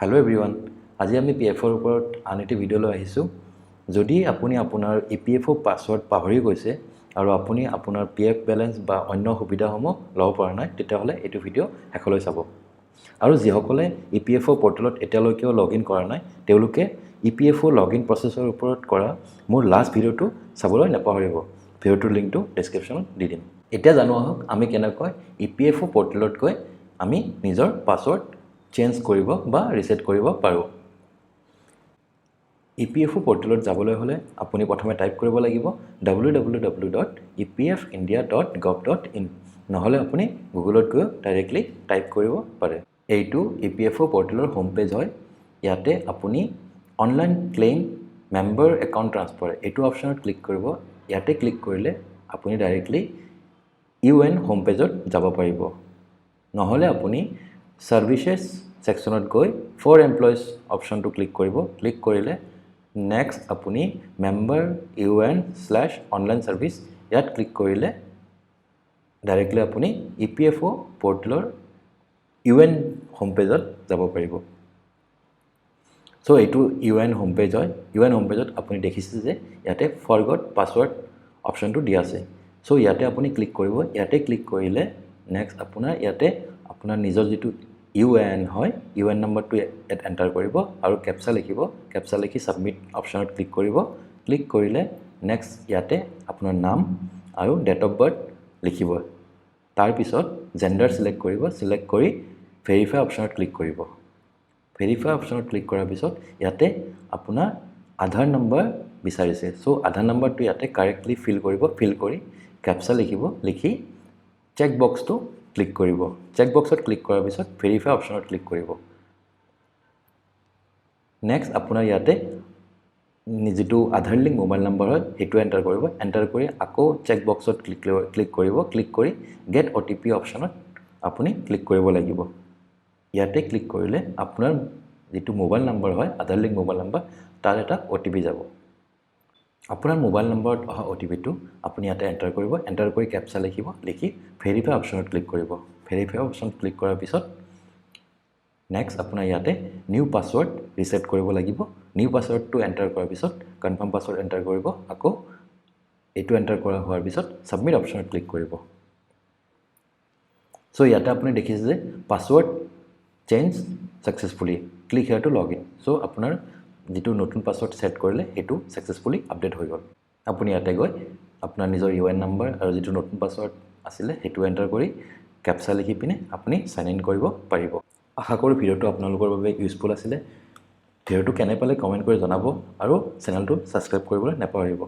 Hello everyone. আজি আমি PFৰ ওপৰত আন এটি ভিডিঅ' লৈ আহিছোঁ। যদি আপুনি আপোনাৰ EPFO পাছৱৰ্ড পাহৰি গৈছে আৰু আপুনি আপোনাৰ PF বেলেন্স বা অন্য সুবিধাসমূহ ল'ব পৰা নাই তেতিয়াহ'লে এইটো ভিডিঅ' শেষলৈ চাব। আৰু যিসকলে EPFO পৰ্টেলত এতিয়ালৈকেও লগইন কৰা নাই তেওঁলোকে EPFO লগইন প্ৰচেছৰ ওপৰত কৰা মোৰ লাষ্ট ভিডিঅ'টো চাবলৈ নাপাহৰিব। ভিডিঅ'টোৰ লিংকটো ডেছক্ৰিপশ্যনত দি দিম। এতিয়া জানো আহক আমি কেনেকৈ EPFO পৰ্টেলত গৈ আমি নিজৰ পাছৱৰ্ড চেঞ্জ কৰিব বা ৰিসেট কৰিব পাৰো। EPFO পৰ্টেলত যাবলৈ হলে আপুনি প্ৰথমে টাইপ কৰিব লাগিব www.epfindia.gov.in নহলে আপুনি গুগলত গৈ ডাইৰেক্টলি টাইপ কৰিব পাৰে। এইটো EPFO পৰ্টেলৰ হোম পেজ হয়। ইয়াতে আপুনি online claim member account transfer এইটো অপচনত ক্লিক কৰিব। ইয়াতে ক্লিক কৰিলে আপুনি ডাইৰেক্টলি UN হোম পেজত যাব পাৰিব। নহলে আপুনি সাৰ্ভিসেছ সেকশনত গৈ ফৰ এমপ্লয়িজ অপচনটো ক্লিক কৰিব। ক্লিক কৰিলে নেক্সট আপুনি মেম্বাৰ UN/অনলাইন সাৰ্ভিস ইয়াত ক্লিক কৰিলে ডাইৰেক্টলি আপুনি EPFO পৰ্টেলৰ UN হোম পেজত যাব পাৰিব। সো এইটো UN হোম পেজ হয়। UN হোম পেজত আপুনি দেখিছে যে ইয়াতে ফৰগট পাছৱৰ্ড অপচনটো দিয়া আছে। সো ইয়াতে আপুনি ক্লিক কৰিব। ইয়াতে ক্লিক কৰিলে নেক্সট আপোনাৰ নিজৰ যেটো UN হয় UN নম্বৰটো এন্টাৰ কৰিব আৰু ক্যাপচা লিখিব। ক্যাপচা লিখি সাবমিট অপচনত ক্লিক কৰিব। ক্লিক কৰিলে নেক্সট ইয়াতে আপোনাৰ নাম আৰু ডেট অফ বাৰ্থ লিখিব। তাৰ পিছত জেন্ডাৰ সিলেক্ট কৰিব। সিলেক্ট কৰি ভেৰিফাই অপচনত ক্লিক কৰিব। ভেৰিফাই অপচনত ক্লিক কৰাৰ পিছত ইয়াতে আপোনাৰ আধাৰ নম্বৰ বিচাৰিছে। সো আধাৰ নম্বৰটো ইয়াতে কাৰেক্টলি ফিল কৰিব। ফিল কৰি ক্যাপচা লিখিব। লিখি চেক বক্সটো ক্লিক কৰিব। চেক বক্সত ক্লিক কৰাৰ পিছত ভেৰিফাই অপচনত ক্লিক কৰিব। নেক্সট আপোনাৰ ইয়াতে যেটো আধাৰ লিংক মোবাইল নম্বৰ হয় হেতু এন্টাৰ কৰিব। এন্টাৰ কৰি আকৌ চেক বক্সত ক্লিক কৰিব। ক্লিক কৰি গেট OTP অপচনত আপুনি ক্লিক কৰিব লাগিব। ইয়াতে ক্লিক কৰিলে আপোনাৰ যেটো মোবাইল নম্বৰ হয় আধাৰ লিংক মোবাইল নম্বৰ তাৰ এটা OTP যাব। আপোনাৰ মোবাইল নম্বৰত অহা OTPটো আপুনি ইয়াতে এন্টাৰ কৰিব। এন্টাৰ কৰি ক্যাপচা লিখিব। লিখি ভেৰিফাই অপচনত ক্লিক কৰিব। ভেৰিফাই অপচনত ক্লিক কৰাৰ পিছত নেক্সট আপোনাৰ ইয়াতে নিউ পাছৱৰ্ড ৰিসেট কৰিব লাগিব। নিউ পাছৱৰ্ডটো এন্টাৰ কৰাৰ পিছত কনফাৰ্ম পাছৱৰ্ড এন্টাৰ কৰিব। আকৌ এটো এন্টাৰ কৰা হোৱাৰ পিছত সাবমিট অপচনত ক্লিক কৰিব। সো ইয়াতে আপুনি দেখিছে যে পাছৱৰ্ড চেঞ্জ সাকসেসফুলি ক্লিক হিয়াৰ টু লগইন। সো আপোনাৰ যেটো নতুন পাছৱৰ্ড সেট কৰিলে হেতু সাকসেসফুলি আপডেট হৈ গল। আপুনি ইয়াতে গৈ আপোনাৰ নিজৰ UN নম্বৰ আৰু যেটো নতুন পাছৱৰ্ড আছিল হেতু এন্টাৰ কৰি ক্যাপচা লিখি পিনে আপুনি সাইন ইন কৰিব পাৰিব। আশা কৰো ভিডিওটো আপোনালোকৰ বাবে ইউজফুল আছিল। ভিডিওটো কেনে পালে কমেন্ট কৰি জনাব আৰু চেনেলটো সাবস্ক্ৰাইব কৰিবলৈ নাপাহৰিব।